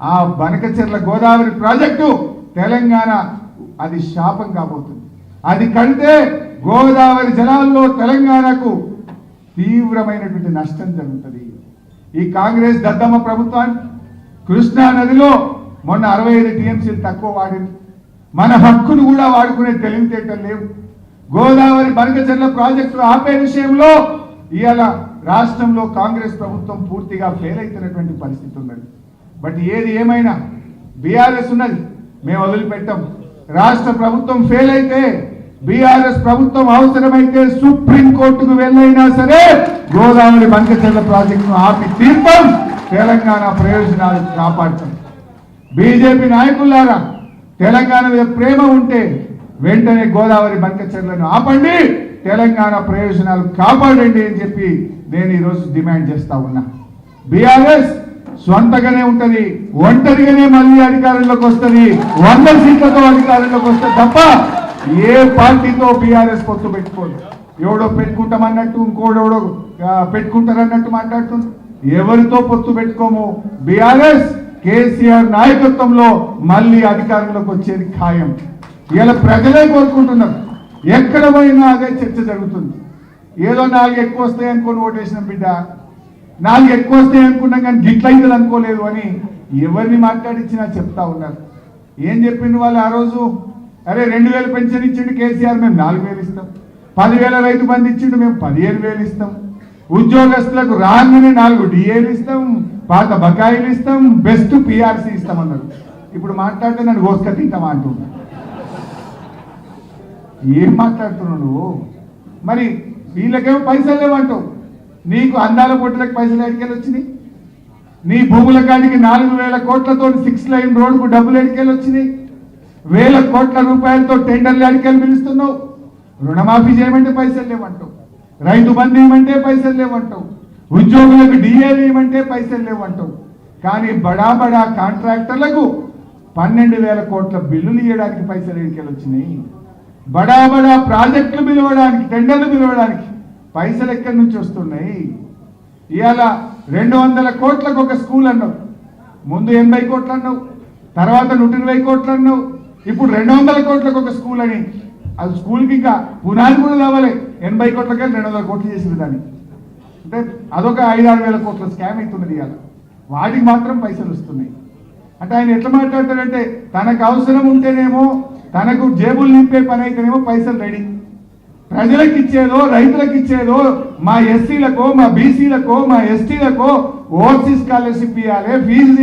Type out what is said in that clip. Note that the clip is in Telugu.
ఆ బనకచెర్ల గోదావరి ప్రాజెక్టు తెలంగాణ అది శాపం కాబోతుంది. అది కంటే గోదావరి జలాల్లో తెలంగాణకు తీవ్రమైనటువంటి నష్టం జరుగుతుంది. ఈ కాంగ్రెస్ దద్దమ్మ ప్రభుత్వానికి కృష్ణా నదిలో మొన్న 65 టీఎంసీలు తక్కువ వాడింది. మన హక్కును కూడా వాడుకునే తెలివితేటలు లేవు. గోదావరి బనకచెర్ల ప్రాజెక్టు ఆపే విషయంలో ఇవాళ రాష్ట్రంలో కాంగ్రెస్ ప్రభుత్వం పూర్తిగా ఫెయిల్ అవుతున్నటువంటి పరిస్థితి ఉన్నది. బట్ ఏది ఏమైనా బీఆర్ఎస్ ఉన్నది, మేము వదిలిపెట్టాం. రాష్ట్ర ప్రభుత్వం ఫెయిల్ అయితే బీఆర్ఎస్ ప్రభుత్వం అవసరమైతే సుప్రీంకోర్టుకు వెళ్ళైనా సరే గోదావరి బనకచెర్ల ప్రాజెక్టును ఆపి తీర్పం, తెలంగాణ ప్రయోజనాలు కాపాడుతాం. బీజేపీ నాయకులారా, తెలంగాణ మీద ప్రేమ ఉంటే వెంటనే గోదావరి బనకచెర్లను ఆపండి, తెలంగాణ ప్రయోజనాలు కాపాడండి అని చెప్పి నేను ఈరోజు డిమాండ్ చేస్తా ఉన్నా. బీఆర్ఎస్ సొంతగానే ఉంటది, ఒంటరిగానే మళ్ళీ అధికారంలోకి వస్తుంది, 100 సీట్లతో అధికారంలోకి వస్తుంది తప్ప ఏ పార్టీతో బీఆర్ఎస్ పొత్తు పెట్టుకోదు. ఎవడో పెట్టుకుంటామన్నట్టు ఇంకోడెవడో పెట్టుకుంటారన్నట్టు మాట్లాడుతుంది. ఎవరితో పొత్తు పెట్టుకోము. బీఆర్ఎస్ కేసీఆర్ నాయకత్వంలో మళ్ళీ అధికారంలోకి వచ్చేది ఖాయం. ఇలా ప్రజలే కోరుకుంటున్నారు. ఎక్కడ పోయినా అదే చర్చ జరుగుతుంది. ఏదో 4 ఎక్కువ వస్తాయి అనుకోని ఓటేసిన బిడ్డ, 4 ఎక్కువ వస్తాయి అనుకున్నాం కానీ గిట్లయితుంది అనుకోలేదు అని ఎవరిని మాట్లాడించినా చెప్తా ఉన్నారు. ఏం చెప్పిండు వాళ్ళు ఆ రోజు? అరే 2000 పెన్షన్ ఇచ్చిండు కేసీఆర్, మేము 4000 ఇస్తాం. 10,000 రైతు బంధు ఇచ్చిండు, మేము 15,000 ఇస్తాం. ఉద్యోగస్తులకు రాగానే 4 డిఏలు ఇస్తాం, పాత బకాయిలు ఇస్తాం, బెస్ట్ పిఆర్సీ ఇస్తామన్నారు. ఇప్పుడు మాట్లాడితే నన్ను గోసుక తింటామా అంటున్నా. ఏం మాట్లాడుతున్నావు నువ్వు? మరి వీళ్ళకేమో పైసలు లేవంటావు. నీకు అందాల పొట్టులకు పైసలు ఎడికెళ్ళి వచ్చినాయి? నీ భూముల కాడికి 4,000 కోట్లతో 6 లైన్ రోడ్డుకు డబ్బులు ఎడికెళ్ళి వచ్చినాయి? 1,000 కోట్ల రూపాయలతో టెండర్లు ఎడికెళ్ళి పిలుస్తున్నావు. రుణమాఫీ చేయమంటే పైసలు లేవంటావు, రైతు బంధు ఇవ్వమంటే పైసలు లేవంటావు, ఉద్యోగులకు డిఏలు ఇవ్వమంటే పైసలు లేవంటావు. కానీ బడా బడా కాంట్రాక్టర్లకు 12,000 కోట్ల బిల్లులు ఇవ్వడానికి పైసలు ఎడికెళ్ళి వచ్చినాయి. బడా బడా ప్రాజెక్టులు పిలవడానికి, టెండర్లు పిలవడానికి పైసలు ఎక్కడి నుంచి వస్తున్నాయి? ఇవాళ 200 కోట్లకు ఒక స్కూల్ అన్నావు, ముందు 80 కోట్లు అన్నావు, తర్వాత 120 కోట్లు అన్నావు, ఇప్పుడు 200 కోట్లకు ఒక స్కూల్ అని. అది స్కూల్కి ఇంకా పునాది కూడా కావాలి. 80 కోట్లకే 200 కోట్లు చేసిన దాన్ని అంటే అదొక 5-6 వేల కోట్ల స్కామ్ అవుతున్నది. ఇవాళ వాటికి మాత్రం పైసలు వస్తున్నాయి. అంటే ఆయన ఎట్లా మాట్లాడతాడంటే తనకు అవసరం ఉంటేనేమో, తనకు జేబులు నింపే పని అయితేనేమో పైసలు రెడీ, ప్రజలకు ఇచ్చేదో రైతులకు ఇచ్చేదో మా ఎస్సీలకో మా బీసీలకో మా ఎస్టీలకో ఓవర్సీస్ స్కాలర్షిప్ ఇవ్వాలి, ఫీజు